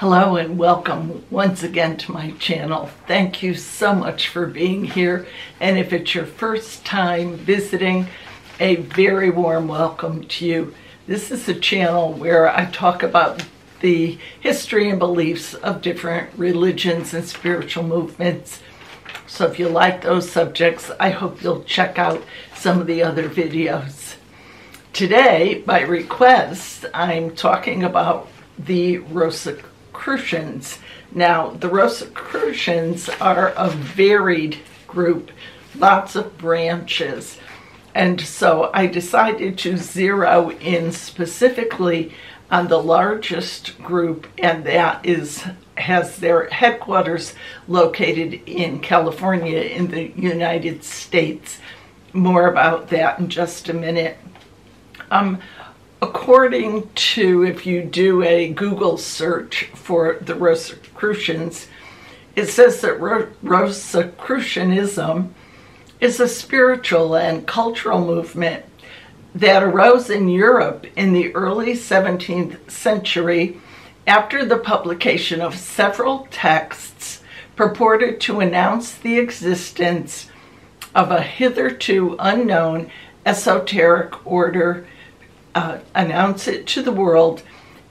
Hello and welcome once again to my channel. Thank you so much for being here. And if it's your first time visiting, a very warm welcome to you. This is a channel where I talk about the history and beliefs of different religions and spiritual movements. So if you like those subjects, I hope you'll check out some of the other videos. Today, by request, I'm talking about the Rosacrucians. Now, the Rosacrucians are a varied group, lots of branches. And so I decided to zero in specifically on the largest group, and that has their headquarters located in California in the United States. More about that in just a minute. According to, if you do a Google search for the Rosacrucians, it says that Rosacrucianism is a spiritual and cultural movement that arose in Europe in the early 17th century after the publication of several texts purported to announce the existence of a hitherto unknown esoteric order, announce it to the world,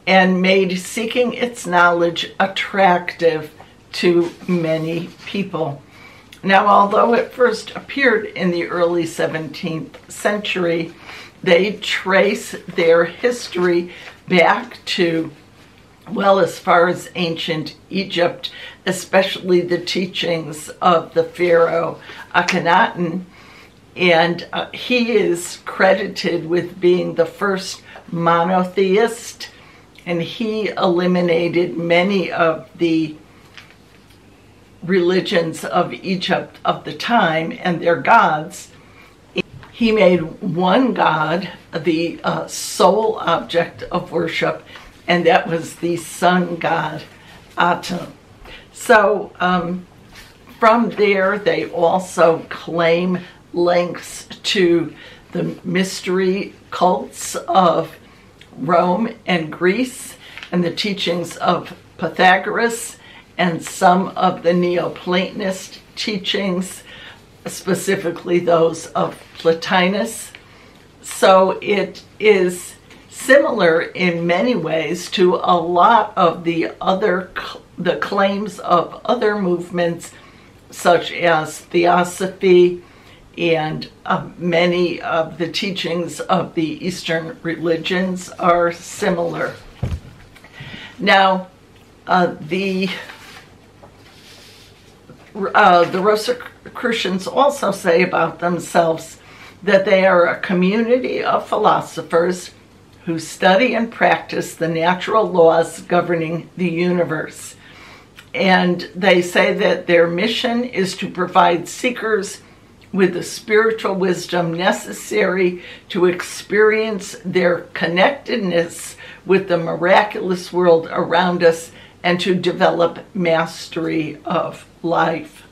and made seeking its knowledge attractive to many people. Now, although it first appeared in the early 17th century, they trace their history back to, well, as far as ancient Egypt, especially the teachings of the pharaoh Akhenaten. And he is credited with being the first monotheist, and he eliminated many of the religions of Egypt of the time and their gods. He made one god the sole object of worship, and that was the sun god Atum. So from there, they also claim links to the mystery cults of Rome and Greece and the teachings of Pythagoras and some of the Neoplatonist teachings, specifically those of Plotinus. So it is similar in many ways to a lot of the claims of other movements, such as Theosophy, and many of the teachings of the Eastern religions are similar. Now, the Rosacrucians also say about themselves that they are a community of philosophers who study and practice the natural laws governing the universe. And they say that their mission is to provide seekers with the spiritual wisdom necessary to experience their connectedness with the miraculous world around us and to develop mastery of life.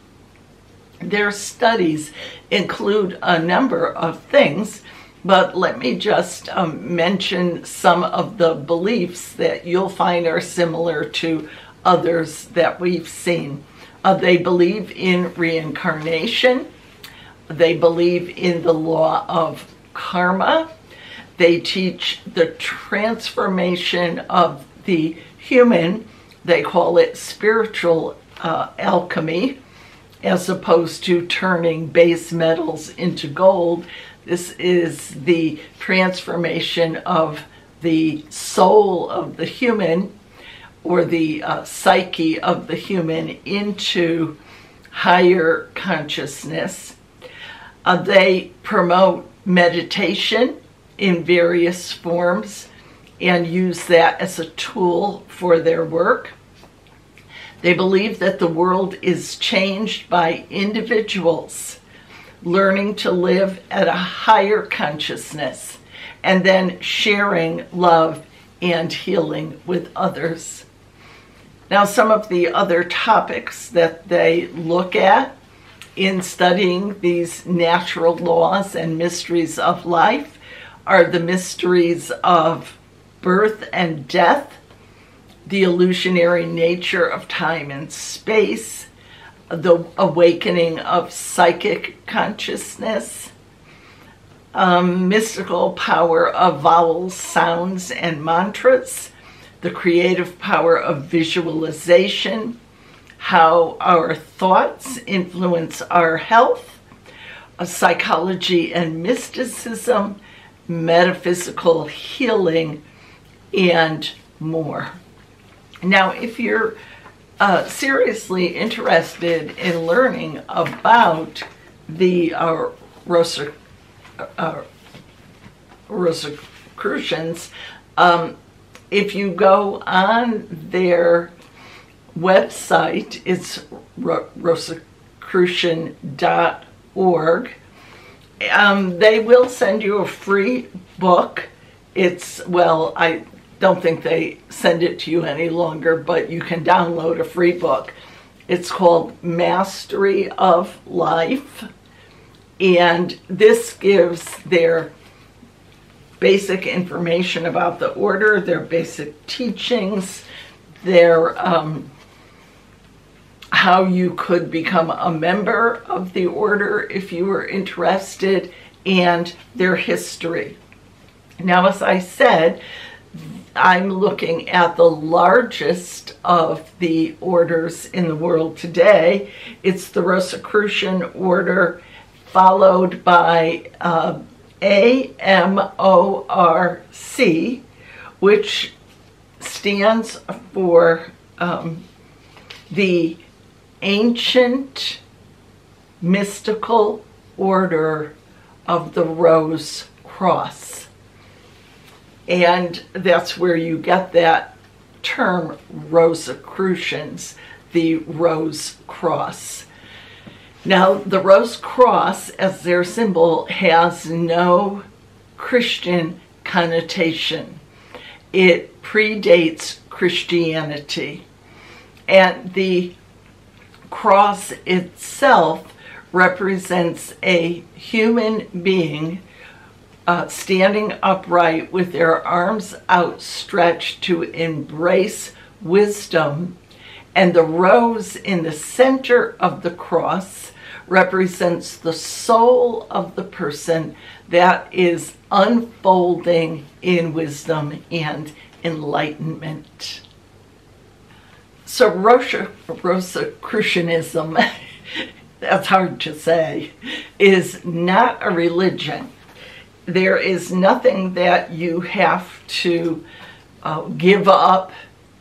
Their studies include a number of things, but let me just mention some of the beliefs that you'll find are similar to others that we've seen. They believe in reincarnation. They believe in the law of karma. They teach the transformation of the human. They call it spiritual alchemy, as opposed to turning base metals into gold. This is the transformation of the soul of the human, or the psyche of the human, into higher consciousness. They promote meditation in various forms and use that as a tool for their work. They believe that the world is changed by individuals learning to live at a higher consciousness and then sharing love and healing with others. Now, some of the other topics that they look at in studying these natural laws and mysteries of life are the mysteries of birth and death, the illusionary nature of time and space, the awakening of psychic consciousness, mystical power of vowels, sounds, and mantras, the creative power of visualization, how our thoughts influence our health, psychology and mysticism, metaphysical healing, and more. Now, if you're seriously interested in learning about the Rosacrucians, if you go on their website, it's rosacrucian.org. They will send you a free book. I don't think they send it to you any longer, but you can download a free book. It's called Mastery of Life, and this gives their basic information about the order, their basic teachings, their how you could become a member of the order if you were interested, and their history. Now, as I said, I'm looking at the largest of the orders in the world today. It's the Rosacrucian order, followed by AMORC, which stands for the Ancient Mystical Order of the Rose Cross. And that's where you get that term Rosacrucians, the Rose Cross. Now, the Rose Cross, as their symbol, has no Christian connotation. It predates Christianity. And the cross itself represents a human being standing upright with their arms outstretched to embrace wisdom, and the rose in the center of the cross represents the soul of the person that is unfolding in wisdom and enlightenment. So Rosacrucianism, that's hard to say, is not a religion. There is nothing that you have to give up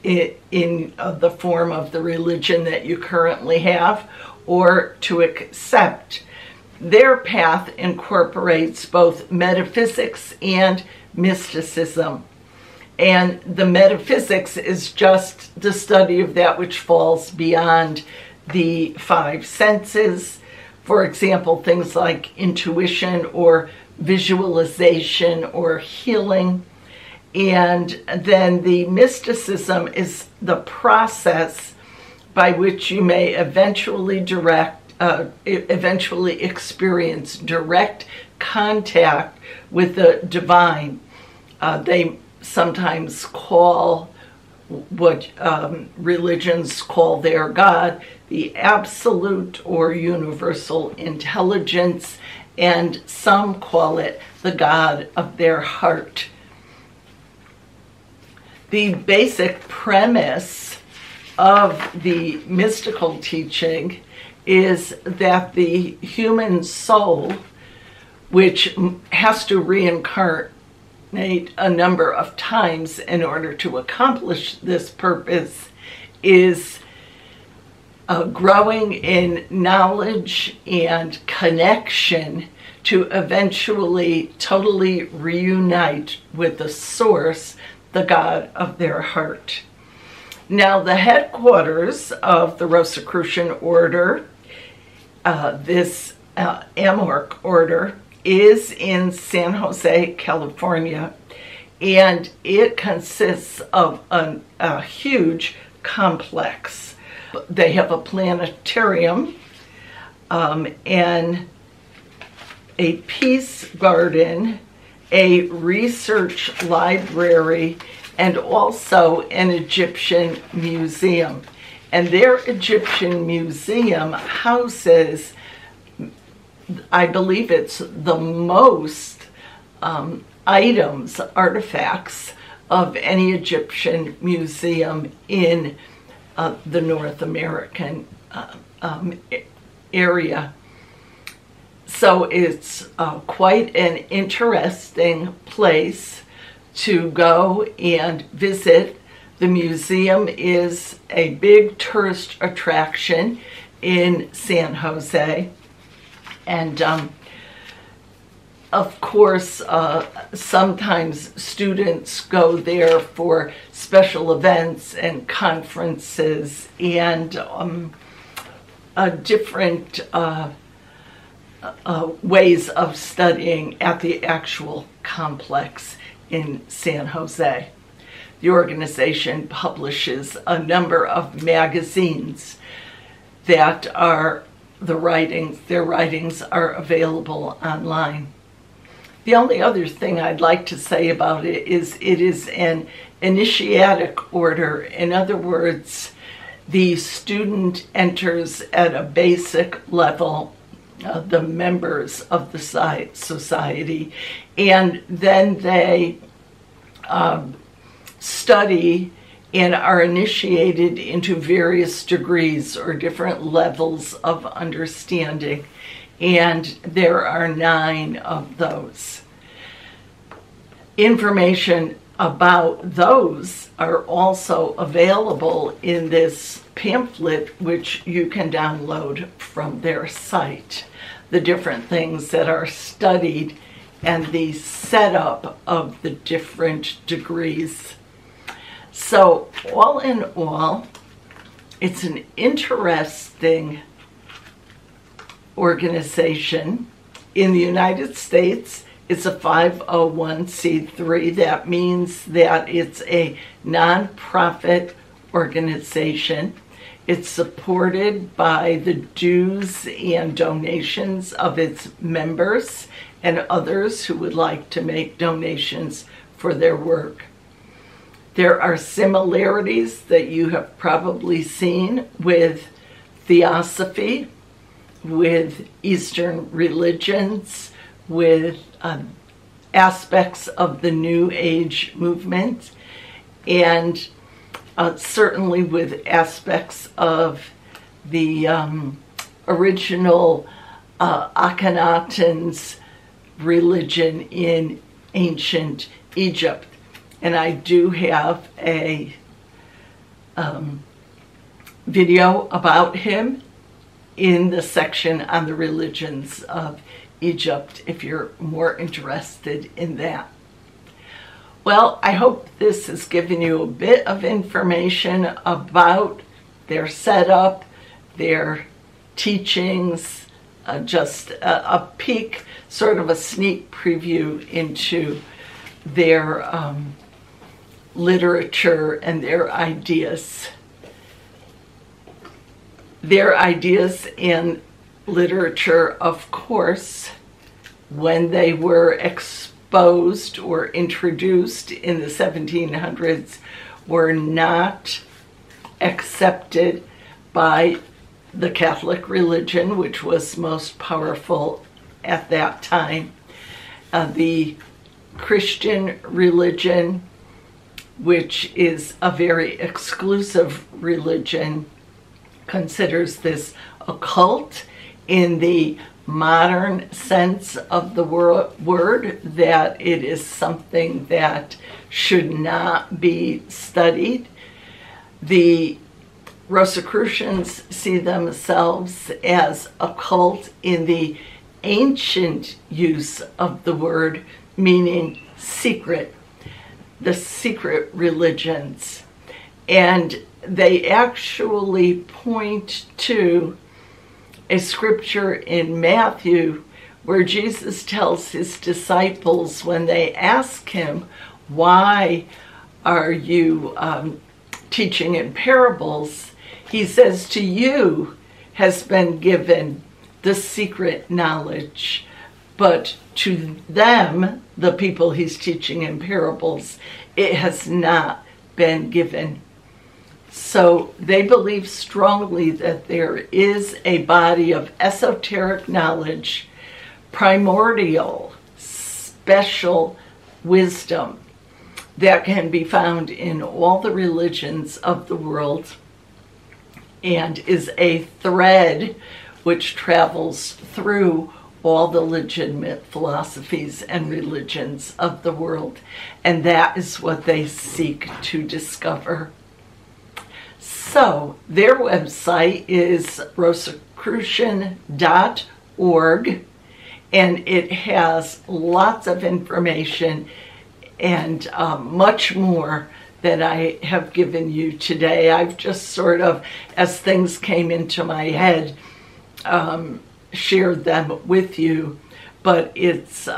in the form of the religion that you currently have, or to accept. Their path incorporates both metaphysics and mysticism. And the metaphysics is just the study of that which falls beyond the five senses. For example, things like intuition or visualization or healing. And then the mysticism is the process by which you may eventually experience direct contact with the divine. They sometimes call what religions call their God the absolute or universal intelligence, and some call it the God of their heart. The basic premise of the mystical teaching is that the human soul, which has to reincarnate a number of times in order to accomplish this purpose, is growing in knowledge and connection to eventually totally reunite with the source, the God of their heart. Now, the headquarters of the Rosacrucian order, this AMORC order, is in San Jose, California, and it consists of a huge complex. They have a planetarium and a peace garden, a research library, and also an Egyptian museum. And their Egyptian museum houses, I believe it's the most items, artifacts of any Egyptian museum in the North American area. So it's quite an interesting place to go and visit. The museum is a big tourist attraction in San Jose. And of course, sometimes students go there for special events and conferences and different ways of studying at the actual complex in San Jose. The organization publishes a number of magazines that are their writings are available online. The only other thing I'd like to say about it is an initiatic order. In other words, the student enters at a basic level, the members of the society, and then they study and are initiated into various degrees or different levels of understanding. And there are 9 of those. Information about those are also available in this pamphlet, which you can download from their site. The different things that are studied and the setup of the different degrees. So all in all, it's an interesting organization. In the United States, it's a 501c3. That means that it's a nonprofit organization. It's supported by the dues and donations of its members and others who would like to make donations for their work. There are similarities that you have probably seen with theosophy, with Eastern religions, with aspects of the New Age movement, and certainly with aspects of the original Akhenaten's religion in ancient Egypt. And I do have a video about him in the section on the religions of Egypt, if you're more interested in that. Well, I hope this has given you a bit of information about their setup, their teachings, just a peek, sort of a sneak preview into their literature and their ideas. Their ideas in literature, of course, when they were exposed or introduced in the 1700s, were not accepted by the Catholic religion, which was most powerful at that time. The Christian religion, which is a very exclusive religion, considers this occult in the modern sense of the word, that it is something that should not be studied. The Rosacrucians see themselves as occult in the ancient use of the word, meaning secret, the secret religions. And they actually point to a scripture in Matthew where Jesus tells his disciples, when they ask him, why are you teaching in parables? He says, to you has been given the secret knowledge but to them, the people he's teaching in parables, it has not been given. So they believe strongly that there is a body of esoteric knowledge, primordial, special wisdom that can be found in all the religions of the world and is a thread which travels through all the legitimate philosophies and religions of the world. And that is what they seek to discover. So their website is Rosacrucian.org, and it has lots of information and much more that I have given you today. I've just sort of, as things came into my head, shared them with you, but it's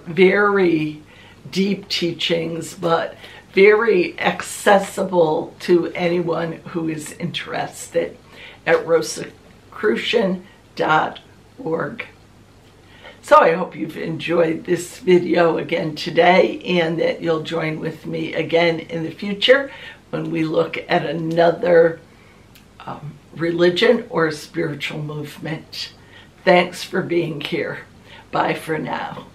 very deep teachings, but very accessible to anyone who is interested at Rosacrucian.org. So I hope you've enjoyed this video again today, and that you'll join with me again in the future when we look at another religion or spiritual movement. Thanks for being here. Bye for now.